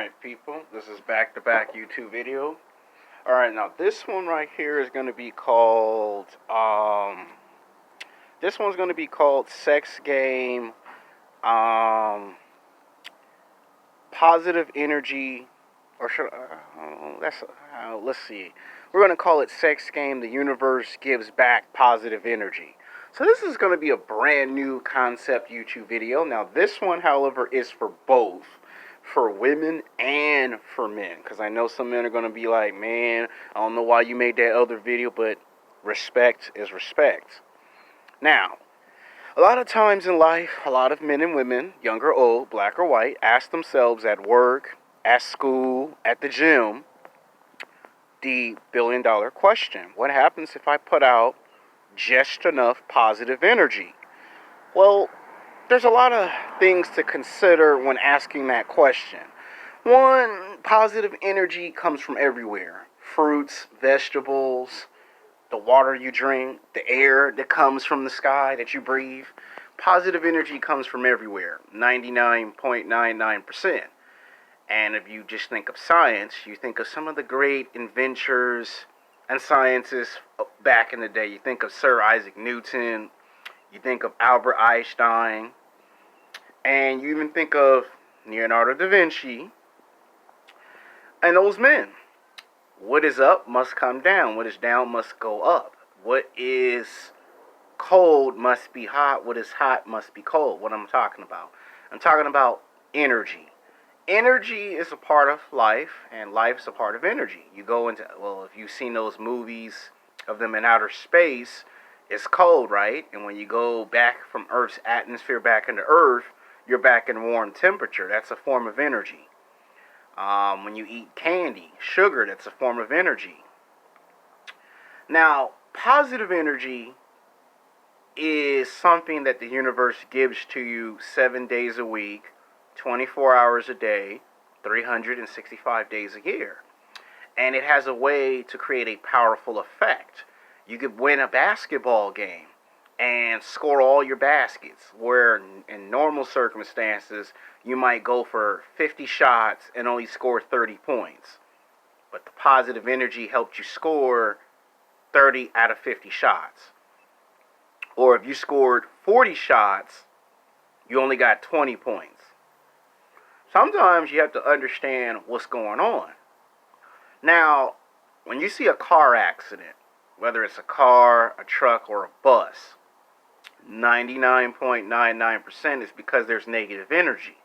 Alright, people, this is back-to-back YouTube video. Alright, now this one right here is going to be called, this one's going to be called Sex Game, Positive Energy, or should, let's see. We're going to call it Sex Game, The Universe Gives Back Positive Energy. So this is going to be a brand new concept YouTube video. Now this one, however, is for both. For women and for men, because I know some men are going to be like, man, I don't know why you made that other video, but respect is respect. Now, a lot of times in life, a lot of men and women, young or old, black or white, ask themselves at work, at school, at the gym, the billion-dollar question: what happens if I put out just enough positive energy? Well, there's a lot of things to consider when asking that question. One, positive energy comes from everywhere. Fruits, vegetables, the water you drink, the air that comes from the sky that you breathe. Positive energy comes from everywhere, 99.99%. And if you just think of science, you think of some of the great inventors and scientists back in the day. You think of Sir Isaac Newton, you think of Albert Einstein, and you even think of Leonardo da Vinci, and those men. What is up must come down. What is down must go up. What is cold must be hot. What is hot must be cold. What I'm talking about? I'm talking about energy. Energy is a part of life, and life's a part of energy. You go into, well, if you've seen those movies of them in outer space, it's cold, right? And when you go back from Earth's atmosphere back into Earth, you're back in warm temperature. That's a form of energy. When you eat candy, sugar, that's a form of energy. Now, positive energy is something that the universe gives to you 7 days a week, 24 hours a day, 365 days a year. And it has a way to create a powerful effect. You could win a basketball game and score all your baskets, where in normal circumstances you might go for 50 shots and only score 30 points. But the positive energy helped you score 30 out of 50 shots. Or if you scored 40 shots, you only got 20 points. Sometimes you have to understand what's going on. Now, when you see a car accident, whether it's a car, a truck, or a bus, 99.99% is because there's negative energy.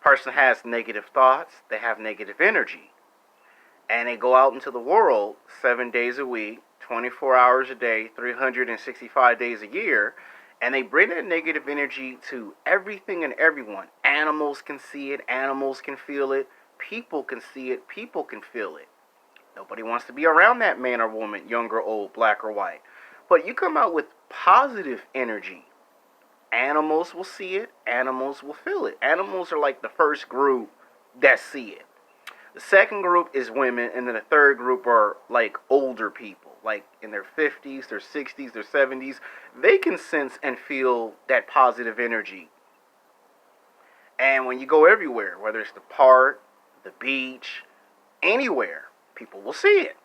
Person has negative thoughts, they have negative energy. And they go out into the world 7 days a week, 24 hours a day, 365 days a year, and they bring that negative energy to everything and everyone. Animals can see it, animals can feel it, people can see it, people can feel it. Nobody wants to be around that man or woman, young or old, black or white. But you come out with positive energy, animals will see it, animals will feel it. Animals are like the first group that see it. The second group is women, and then the third group are like older people, like in their 50s, their 60s, their 70s. They can sense and feel that positive energy. And when you go everywhere, whether it's the park, the beach, anywhere, people will see it.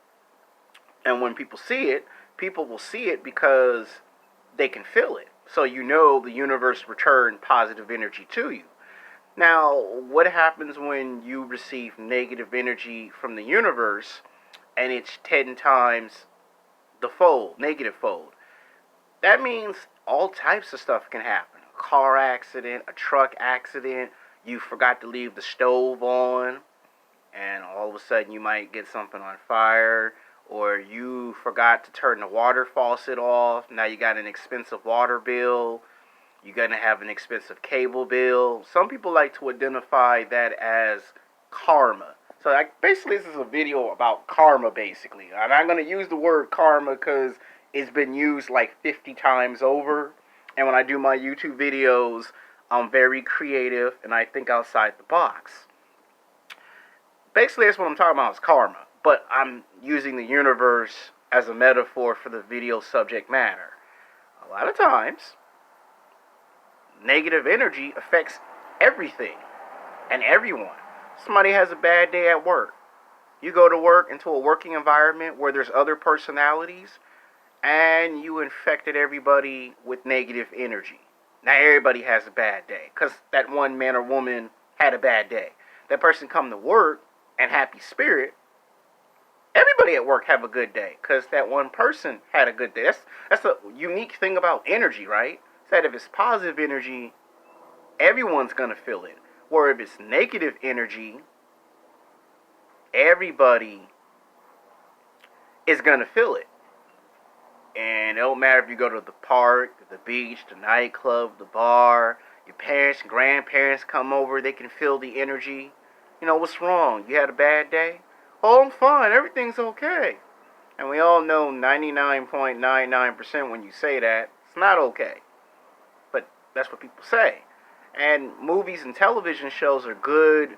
And when people see it, people will see it because they can feel it. So you know the universe returned positive energy to you. Now, what happens when you receive negative energy from the universe and it's 10 times the fold, negative fold? That means all types of stuff can happen. A car accident, a truck accident, you forgot to leave the stove on, and all of a sudden you might get something on fire. Or you forgot to turn the water faucet off. Now you got an expensive water bill. You're going to have an expensive cable bill. Some people like to identify that as karma. So basically this is a video about karma, basically. I'm not going to use the word karma because it's been used like 50 times over. And when I do my YouTube videos, I'm very creative and I think outside the box. Basically that's what I'm talking about, is karma. But I'm using the universe as a metaphor for the video subject matter. A lot of times, negative energy affects everything and everyone. Somebody has a bad day at work. You go to work into a working environment where there's other personalities, and you infected everybody with negative energy. Now everybody has a bad day because that one man or woman had a bad day. That person come to work and happy spirit. Everybody at work have a good day because that one person had a good day. That's the unique thing about energy, right? It's that if it's positive energy, everyone's gonna feel it. Or if it's negative energy, everybody is gonna feel it. And it don't matter if you go to the park, the beach, the nightclub, the bar, your parents and grandparents come over, they can feel the energy. You know, what's wrong? You had a bad day? Oh, I'm fine. Everything's okay. And we all know 99.99% when you say that, it's not okay. But that's what people say. And movies and television shows are good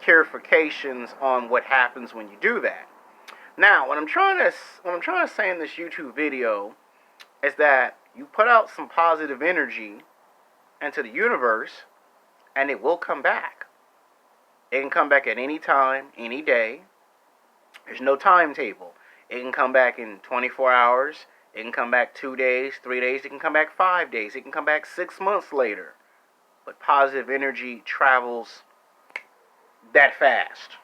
clarifications on what happens when you do that. Now, what I'm trying to say in this YouTube video is that you put out some positive energy into the universe, and it will come back. It can come back at any time, any day. There's no timetable. It can come back in 24 hours. It can come back 2 days, 3 days. It can come back 5 days. It can come back 6 months later. But positive energy travels that fast.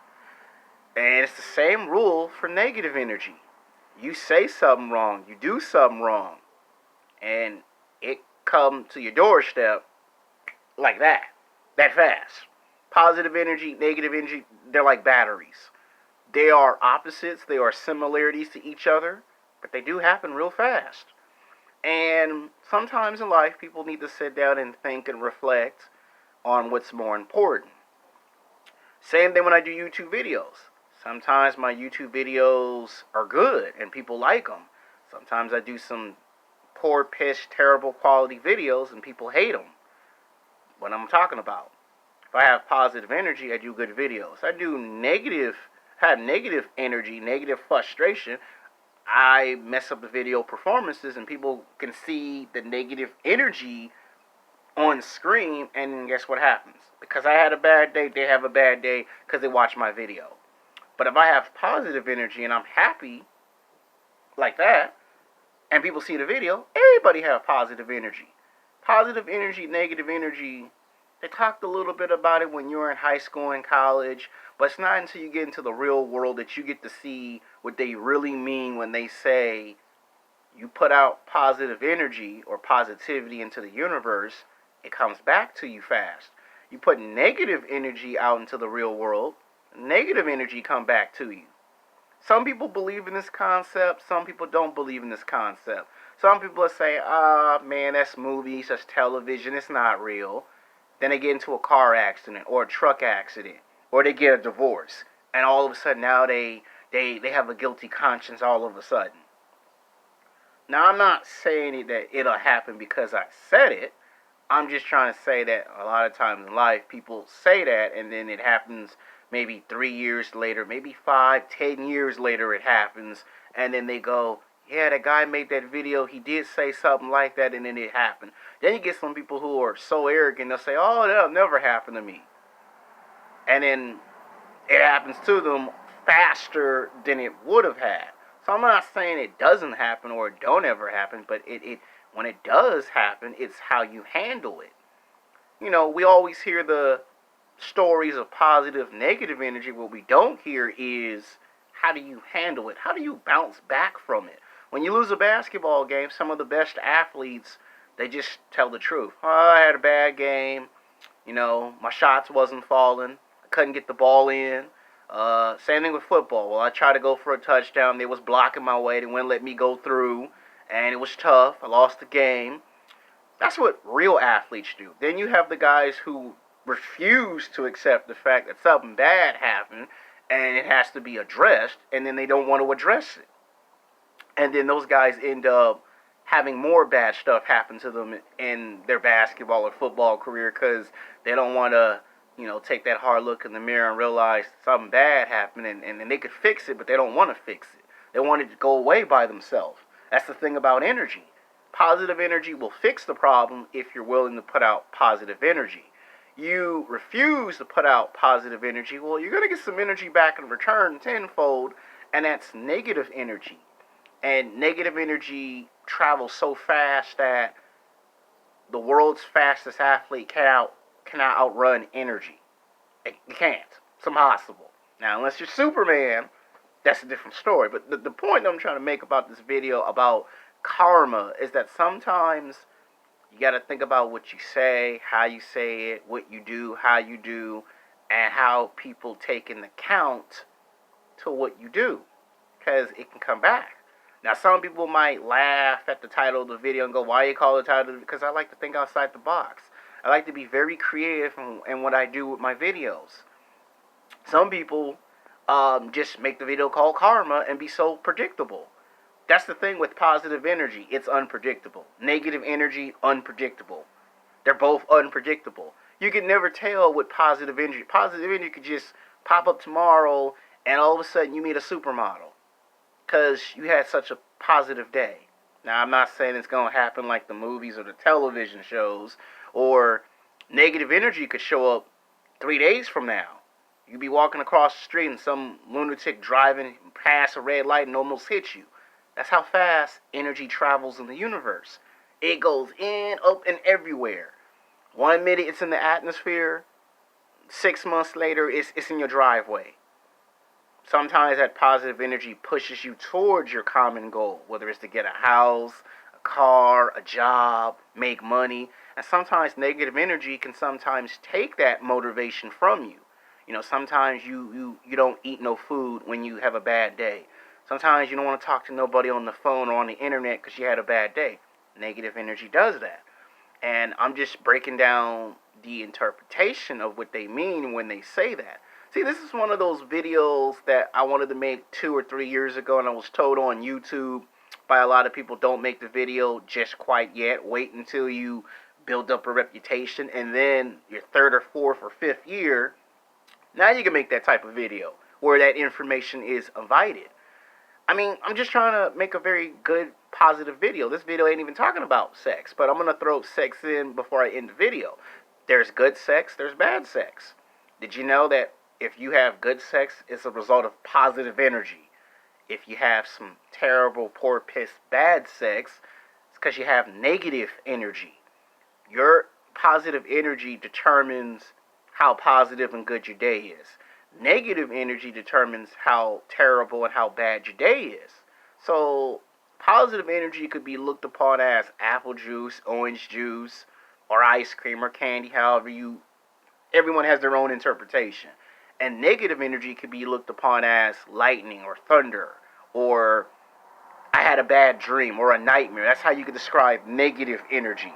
And it's the same rule for negative energy. You say something wrong, you do something wrong, and it come to your doorstep like that fast. Positive energy, negative energy, they're like batteries. They are opposites, they are similarities to each other, but they do happen real fast. And sometimes in life, people need to sit down and think and reflect on what's more important. Same thing when I do YouTube videos. Sometimes my YouTube videos are good and people like them. Sometimes I do some poor, piss, terrible quality videos and people hate them. What I'm talking about. If I have positive energy, I do good videos. I have negative energy, negative frustration, I mess up the video performances and people can see the negative energy on screen, and guess what happens? Because I had a bad day, they have a bad day because they watch my video. But if I have positive energy and I'm happy like that, and people see the video, everybody have positive energy. Positive energy, negative energy, they talked a little bit about it when you were in high school and college, but it's not until you get into the real world that you get to see what they really mean when they say you put out positive energy or positivity into the universe, it comes back to you fast. You put negative energy out into the real world, negative energy come back to you. Some people believe in this concept, some people don't believe in this concept. Some people say, man, that's movies, that's television, it's not real. Then they get into a car accident or a truck accident, or they get a divorce, and all of a sudden now they have a guilty conscience all of a sudden. Now, I'm not saying that it'll happen because I said it. I'm just trying to say that a lot of times in life, people say that, and then it happens maybe 3 years later, maybe 5, 10 years later it happens, and then they go, yeah, that guy made that video, he did say something like that, and then it happened. Then you get some people who are so arrogant, they'll say, oh, that'll never happen to me. And then it happens to them faster than it would have had. So I'm not saying it doesn't happen or it don't ever happen, but it when it does happen, it's how you handle it. You know, we always hear the stories of positive, negative energy. What we don't hear is how do you handle it? How do you bounce back from it? When you lose a basketball game, some of the best athletes, they just tell the truth. Oh, I had a bad game. You know, my shots wasn't falling. I couldn't get the ball in. Same thing with football. Well, I tried to go for a touchdown. They was blocking my way. They wouldn't let me go through. And it was tough. I lost the game. That's what real athletes do. Then you have the guys who refuse to accept the fact that something bad happened and it has to be addressed, and then they don't want to address it. And then those guys end up having more bad stuff happen to them in their basketball or football career because they don't want to, you know, take that hard look in the mirror and realize something bad happened, and they could fix it, but they don't want to fix it. They want it to go away by themselves. That's the thing about energy. Positive energy will fix the problem if you're willing to put out positive energy. you refuse to put out positive energy, well, you're going to get some energy back in return tenfold, and that's negative energy. And negative energy travels so fast that the world's fastest athlete cannot outrun energy. It can't. It's impossible. Now, unless you're Superman, that's a different story. But the point I'm trying to make about this video about karma is that sometimes you got to think about what you say, how you say it, what you do, how you do, and how people take into account to what you do, because it can come back. Now, some people might laugh at the title of the video and go, why you call the title? Because I like to think outside the box. I like to be very creative in what I do with my videos. Some people just make the video called karma and be so predictable. That's the thing with positive energy. It's unpredictable. Negative energy, unpredictable. They're both unpredictable. You can never tell with positive energy. Positive energy could just pop up tomorrow and all of a sudden you meet a supermodel because you had such a positive day. Now, I'm not saying it's going to happen like the movies or the television shows, or negative energy could show up 3 days from now. You'd be walking across the street and some lunatic driving past a red light and almost hit you. That's how fast energy travels in the universe. It goes in, up, and everywhere. 1 minute it's in the atmosphere. 6 months later, it's in your driveway. Sometimes that positive energy pushes you towards your common goal, whether it's to get a house, a car, a job, make money. And sometimes negative energy can sometimes take that motivation from you. You know, sometimes you don't eat no food when you have a bad day. Sometimes you don't want to talk to nobody on the phone or on the internet because you had a bad day. Negative energy does that. And I'm just breaking down the interpretation of what they mean when they say that. See, this is one of those videos that I wanted to make 2 or 3 years ago, and I was told on YouTube by a lot of people, don't make the video just quite yet. Wait until you build up a reputation, and then your 3rd or 4th or 5th year, now you can make that type of video where that information is invited. I mean, I'm just trying to make a very good, positive video. This video ain't even talking about sex, but I'm going to throw sex in before I end the video. There's good sex, there's bad sex. Did you know that if you have good sex, it's a result of positive energy? If you have some terrible, poor, piss, bad sex, it's because you have negative energy. Your positive energy determines how positive and good your day is. Negative energy determines how terrible and how bad your day is. So, positive energy could be looked upon as apple juice, orange juice, or ice cream or candy, everyone has their own interpretation. And negative energy could be looked upon as lightning or thunder, or I had a bad dream or a nightmare. That's how you could describe negative energy.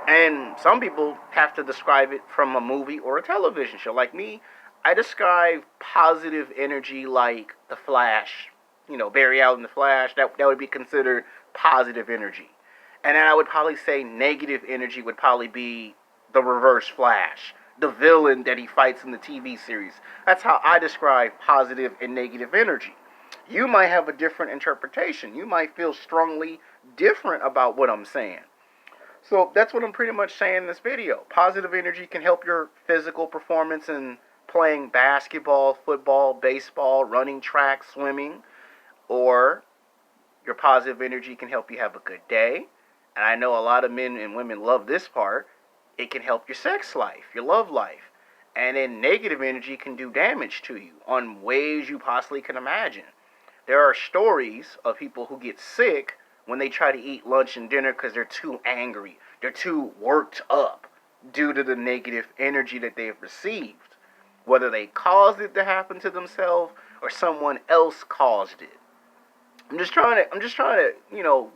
And some people have to describe it from a movie or a television show. Like me, I describe positive energy like The Flash. You know, Barry Allen, The Flash, that would be considered positive energy. And then I would probably say negative energy would probably be the Reverse Flash, the villain that he fights in the TV series. That's how I describe positive and negative energy. You might have a different interpretation. You might feel strongly different about what I'm saying. So that's what I'm pretty much saying in this video. Positive energy can help your physical performance in playing basketball, football, baseball, running track, swimming. Or your positive energy can help you have a good day. And I know a lot of men and women love this part. It can help your sex life, your love life. And then negative energy can do damage to you on ways you possibly can imagine. There are stories of people who get sick when they try to eat lunch and dinner because they're too angry. They're too worked up due to the negative energy that they've received. Whether they caused it to happen to themselves or someone else caused it. I'm just trying to,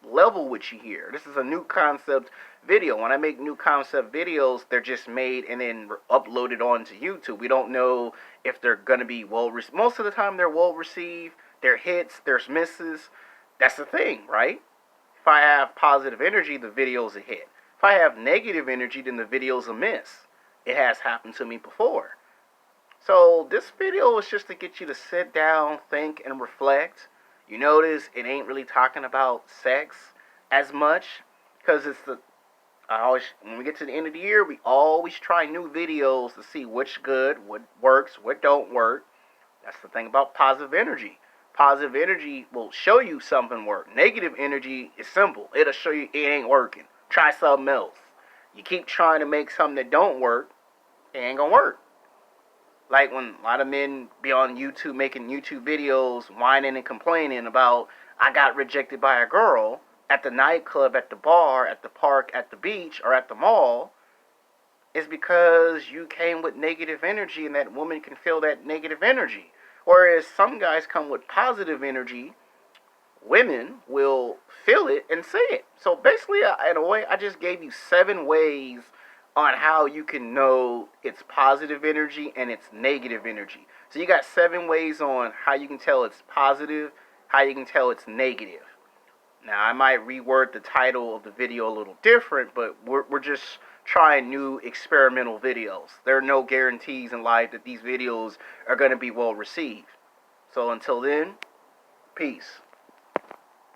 level with you here. This is a new concept video. When I make new concept videos, they're just made and then uploaded onto YouTube. We don't know if they're going to be most of the time they're well received. They're hits, there's misses. That's the thing, right? If I have positive energy, the video's a hit. If I have negative energy, then the video's a miss. It has happened to me before. So this video is just to get you to sit down, think, and reflect. You notice it ain't really talking about sex as much because it's the When we get to the end of the year, we always try new videos to see which good, what works, what don't work. That's the thing about positive energy. Positive energy will show you something work. Negative energy is simple. It'll show you it ain't working. Try something else. You keep trying to make something that don't work, it ain't gonna work. Like when a lot of men be on YouTube making YouTube videos whining and complaining about I got rejected by a girl at the nightclub, at the bar, at the park, at the beach, or at the mall, is because you came with negative energy and that woman can feel that negative energy. Whereas some guys come with positive energy, women will feel it and say it. So basically, in a way, I just gave you 7 ways on how you can know it's positive energy and it's negative energy. So you got 7 ways on how you can tell it's positive, how you can tell it's negative. Now, I might reword the title of the video a little different, but we're just trying new experimental videos. There are no guarantees in life that these videos are going to be well received. So until then, peace.